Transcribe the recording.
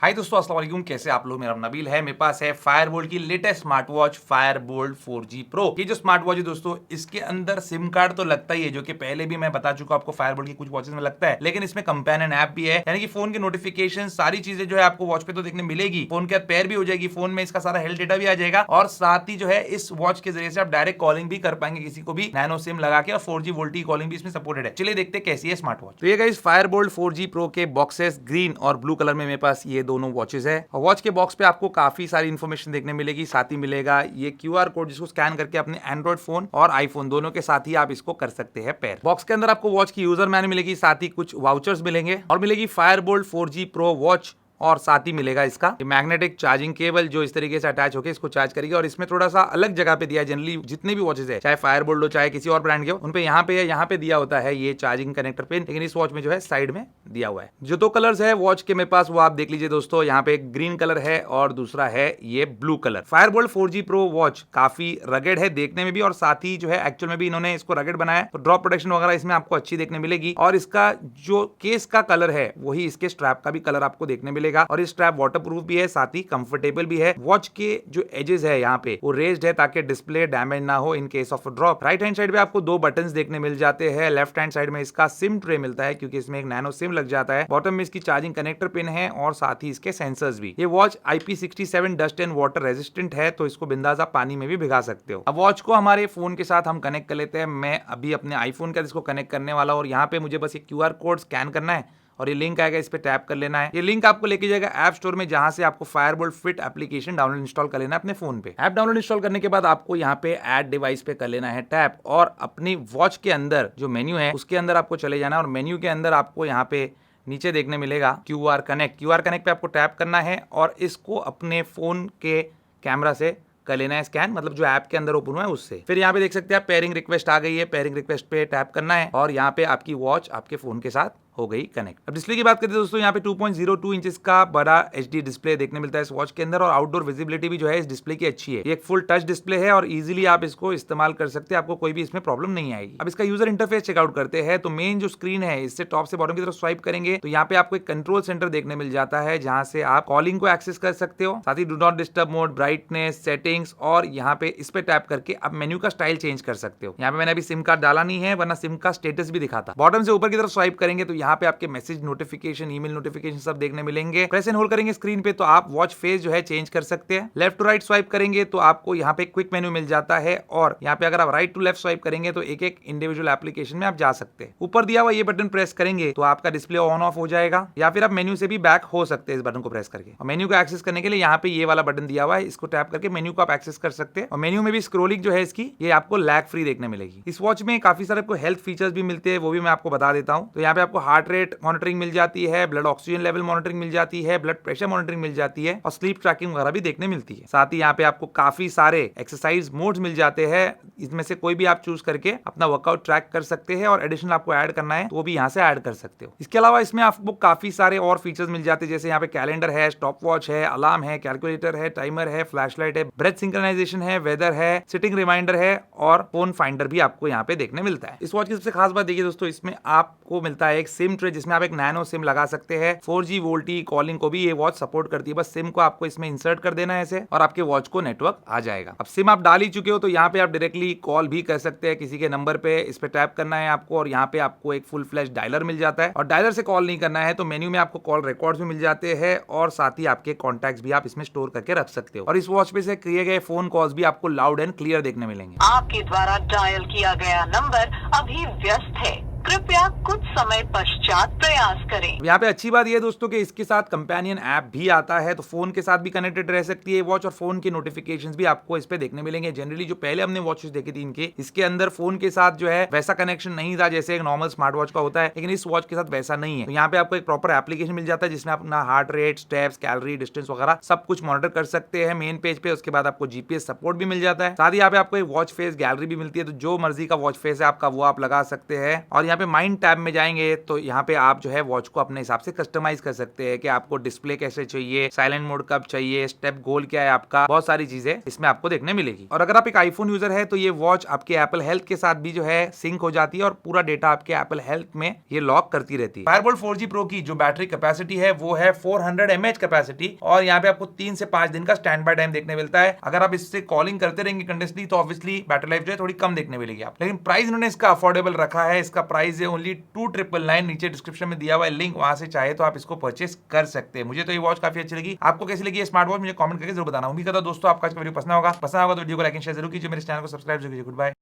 हाय दोस्तों, अस्सलाम वालेकुम। कैसे आप लोग? मेरा नाम नबील है। मेरे पास है फायरबोल्ट की latest smart watch Fireboltt 4G pro. ये जो स्मार्ट वॉच है दोस्तों, इसके अंदर सिम कार्ड तो लगता ही है, जो कि पहले भी मैं बता चुका आपको फायरबोल्ट की कुछ वॉचेस में लगता है, लेकिन इसमें कंपेनियन ऐप भी है, यानी कि फोन के नोटिफिकेशन सारी चीजें जो है आपको वॉच पे तो देखने मिलेगी। फोन के पेयर भी हो जाएगी, फोन में इसका सारा हेल्थ डेटा भी आ जाएगा, और साथ ही जो है इस वॉच के जरिए से आप डायरेक्ट कॉलिंग भी कर पाएंगे किसी को भी नैनो सिम लगा के, और 4G वोल्टी कॉलिंग भी इसमें सपोर्टेड है। चलिए देखते हैं कैसी है स्मार्ट वॉच। तो ये गाइस फायरबोल्ट 4G प्रो के बॉक्सेस ग्रीन और ब्लू कलर में मेरे पास ये दोनों वॉचेस है। वॉच के बॉक्स पे आपको काफी सारी इन्फॉर्मेशन देखने मिलेगी, साथ ही मिलेगा ये क्यूआर कोड, जिसको स्कैन करके अपने एंड्रॉइड फोन और आईफोन दोनों के साथ ही आप इसको कर सकते हैं पेयर। बॉक्स के अंदर आपको वॉच की यूजर मैनुअल मिलेगी, साथ ही कुछ वाउचर्स मिलेंगे, और मिलेगी फायरबोल्ट 4G प्रो वॉच, और साथ ही मिलेगा इसका मैग्नेटिक चार्जिंग केबल, जो इस तरीके से अटैच होकर इसको चार्ज करेगी। और इसमें थोड़ा सा अलग जगह पे दिया है। जनरली जितने भी वॉचेस है, चाहे फायरबोल्ट हो चाहे किसी और ब्रांड के हो, उन पे यहाँ पे दिया होता है ये चार्जिंग कनेक्टर पिन, लेकिन इस वॉच में जो है साइड में दिया हुआ है। जो दो कलर्स है वॉच के मेरे पास, वो आप देख लीजिए दोस्तों। यहाँ पे एक ग्रीन कलर है और दूसरा है ये blue colour. Fireboltt 4G pro watch काफी रगेड है देखने में भी, और साथ ही जो है एक्चुअल में भी इन्होंने इसको रगेड बनाया, तो ड्रॉप प्रोटेक्शन वगैरह इसमें आपको अच्छी देखने मिलेगी। और इसका जो केस का कलर है वही इसके स्ट्रैप का भी कलर आपको देखने मिलेगा, और इस स्ट्रैप वाटरप्रूफ भी है, साथ ही कंफर्टेबल भी है। वॉच के जो एजेस है यहाँ पे वो रेज्ड है, ताकि डिस्प्ले डैमेज ना हो in case of drop. Right hand side पे आपको दो बटन्स देखने मिल जाते हैं। लेफ्ट हैंड साइड में इसका सिम ट्रे मिलता है, क्योंकि इसमें एक नैनो सिम लग जाता है। बॉटम में इसकी चार्जिंग कनेक्टर पिन है, और साथ ही इसके सेंसर्स भी। ये watch IP67 dust and water resistant है, तो इसको बिंदास आप पानी में भी भिगा सकते हो। अब वॉच को हमारे फोन के साथ हम कनेक्ट कर लेते हैं। मैं अभी अपने आईफोन का इसको कनेक्ट करने वाला हूं, और यहाँ पे मुझे बस एक क्यूआर कोड स्कैन करना है, और ये लिंक आएगा, इस पे टैप कर लेना है। ये लिंक आपको लेके जाएगा ऐप स्टोर में, जहां से आपको Fireboltt fit application download install कर लेना है अपने फोन पे। ऐप डाउनलोड इंस्टॉल करने के बाद आपको यहाँ पे ऐड डिवाइस पे कर लेना है टैप, और अपनी वॉच के अंदर जो मेन्यू है उसके अंदर आपको चले जाना है, और मेन्यू के अंदर आपको यहाँ पे नीचे देखने मिलेगा क्यूआर कनेक्ट पे आपको टैप करना है, और इसको अपने फोन के कैमरा से कर लेना है स्कैन, मतलब जो ऐप के अंदर ओपन हुआ है उससे। फिर यहाँ पे देख सकते हैं आप पेयरिंग रिक्वेस्ट आ गई है, पेयरिंग रिक्वेस्ट पे टैप करना है, और यहाँ पे आपकी वॉच आपके फोन के साथ हो गई कनेक्ट। अब डिस्प्ले की बात करते हैं दोस्तों, यहाँ पे 2.02 इंचेस का बड़ा HD डिस्प्ले देखने मिलता है इस वॉच के अंदर, और आउटडोर विजिबिलिटी भी जो है इस डिस्प्ले की अच्छी है। ये एक फुल टच डिस्प्ले है, और इजीली आप इसको इस्तेमाल कर सकते हैं, आपको कोई भी इसमें प्रॉब्लम नहीं आएगी। अब इसका यूजर इंटरफेस चेकआउट करते हैं, तो मेन जो स्क्रीन है, इससे टॉप से बॉटम की तरफ स्वाइप करेंगे तो यहाँ पे आपको एक कंट्रोल सेंटर देखने मिल जाता है, जहां से आप कॉलिंग को एक्सेस कर सकते हो, साथ ही do not disturb mode, brightness, settings, और यहाँ पे इस पे टैप करके आप मेन्यू का स्टाइल चेंज कर सकते हो। यहाँ पे मैंने अभी सिम कार्ड डाला नहीं है, वरना सिम का स्टेटस भी दिखाता। बॉटम से ऊपर की तरफ स्वाइप करेंगे तो यहाँ पे आपके मैसेज नोटिफिकेशन, ईमेल नोटिफिकेशन सब देखने मिलेंगे। प्रेस एंड होल्ड करेंगे स्क्रीन पे तो आप वॉच फेस जो है चेंज कर सकते हैं। लेफ्ट टू राइट स्वाइप करेंगे तो आपको यहाँ पे क्विक मेन्यू मिल जाता है, और यहाँ पे अगर आप राइट टू लेफ्ट स्वाइप करेंगे तो एक एक इंडिविजुअल एप्लीकेशन में आप जा सकते हैं। ऊपर दिया हुआ ये बटन प्रेस करेंगे तो आपका डिस्प्ले ऑन ऑफ हो जाएगा, या फिर आप मेन्यू से भी बैक हो सकते हैं इस बटन को प्रेस करके। और मेन्यू को एक्सेस करने के लिए यहाँ पे ये वाला बटन दिया हुआ है, इसको टैप करके मेन्यू को आप एक्सेस कर सकते हैं। और मेन्यू में भी स्क्रोलिंग जो है इसकी, ये आपको लैग फ्री देखने मिलेगी। इस वॉच में काफी सारे आपको हेल्थ फीचर्स भी मिलते हैं, वो भी मैं आपको बता देता हूँ। तो यहाँ पे आपको हार्ट रेट मॉनिटरिंग मिल जाती है, ब्लड ऑक्सीजन लेवल मॉनिटरिंग मिल जाती है, ब्लड प्रेशर मॉनिटरिंग मिल जाती है, और स्लीप ट्रैकिंग वगैरह भी देखने मिलती है। साथ ही यहाँ पे आपको काफी सारे एक्सरसाइज मोड्स मिल जाते हैं, इसमें से कोई भी आप चूज करके अपना वर्कआउट ट्रैक कर सकते हैं, और एडिशनल आपको ऐड करना है तो वो भी यहाँ से ऐड कर सकते हो। इसके अलावा इसमें आपको काफी सारे और फीचर्स मिल जाते हैं, जैसे यहाँ पे कैलेंडर है, स्टॉप वॉच है, अलार्म है, कैलकुलेटर है, टाइमर है, फ्लैशलाइट है, ब्रेथ सिंक्रोनाइजेशन है, वेदर है, सिटिंग रिमाइंडर है, और फोन फाइंडर भी आपको यहाँ पे देखने मिलता है। इस वॉच की सबसे खास बात देखिए दोस्तों, इसमें आपको मिलता है एक सिम ट्रे, जिसमें आप एक नैनो सिम लगा सकते हैं। 4G वोल्टी कॉलिंग को भी ये वॉच सपोर्ट करती है, बस सिम को आपको इसमें इंसर्ट कर देना है ऐसे, और आपके वॉच को नेटवर्क आ जाएगा। अब सिम आप डाल ही चुके हो तो यहाँ पे आप डायरेक्टली कॉल भी कर सकते हैं किसी के नंबर पे। इस पे टैप करना है आपको, और यहाँ पे आपको एक फुल फ्लैश डायलर मिल जाता है, और डायलर से कॉल नहीं करना है तो मेन्यू में आपको कॉल रिकॉर्ड्स भी मिल जाते हैं, और साथ ही आपके कॉन्टैक्ट्स भी आप इसमें स्टोर करके रख सकते हो। और इस वॉच पे से किए गए फोन कॉल्स भी आपको लाउड एंड क्लियर देखने मिलेंगे। आपके द्वारा डायल किया गया नंबर अभी व्यस्त है, कृपया कुछ समय पश्चात प्रयास करें। यहाँ पे अच्छी बात यह है दोस्तों कि इसके साथ कंपेनियन ऐप भी आता है, तो फोन के साथ भी कनेक्टेड रह सकती है वॉच, और फोन के नोटिफिकेशंस भी आपको इस पे देखने मिलेंगे। जनरली जो पहले हमने वॉचेस देखी थी इनके, इसके अंदर फोन के साथ जो है वैसा कनेक्शन नहीं था जैसे एक नॉर्मल स्मार्ट वॉच का होता है, लेकिन इस वॉच के साथ वैसा नहीं है। तो यहाँ पे आपको एक प्रॉपर एप्लीकेशन मिल जाता है, जिसमें अपना heart rate, steps, calorie, distance वगैरह सब कुछ मॉनिटर कर सकते हैं मेन पेज पे। उसके बाद आपको GPS सपोर्ट भी मिल जाता है, साथ ही यहाँ पे आपको एक वॉच फेस गैलरी भी मिलती है, तो जो मर्जी का वॉच फेस है आपका वो आप लगा सकते हैं। और यहाँ पे माइंड टैब में जाएंगे तो यहाँ पे आप जो है वॉच को अपने हिसाब से कस्टमाइज कर सकते हैं कि आपको डिस्प्ले कैसे चाहिए, साइलेंट मोड कब चाहिए, स्टेप गोल क्या है आपका, बहुत सारी चीजें इसमें आपको देखने मिलेगी। और अगर आप एक आईफोन यूजर है तो ये वॉच आपके एप्पल हेल्थ के साथ भी जो है सिंक हो जाती है और पूरा डेटा आपके एप्पल हेल्थ में ये लॉक करती रहती है। फायरबोल्ट 4G Pro की जो बैटरी कैपेसिटी है वो है 400 mAh कैपेसिटी और यहाँ पे आपको 3 से 5 दिन का स्टैंड बाय टाइम देखने मिलता है। अगर आप इससे कॉलिंग करते रहेंगे कंटिन्यूअसली तो ऑब्वियसली बैटरी लाइफ जो है थोड़ी कम देखने मिलेगी आप, लेकिन प्राइस इन्होंने इसका अफोर्डेबल रखा है। इसका प्राइस है ओनली 2999। नीचे डिस्क्रिप्शन में दिया हुआ है लिंक, वहां से चाहे तो आप इसको परचेस कर सकते हैं। मुझे तो ये वॉच काफी अच्छी लगी। आपको कैसी लगी ये स्मार्ट वॉच मुझे कमेंट करके जरूर बताना। उम्मीद करता हूं दोस्तों आपका वीडियो पसंद होगा तो वीडियो को लाइक एंड शेयर जरूर कीजिए। मेरे चैनल को सब्सक्राइब जरूर कीजिए। Good bye.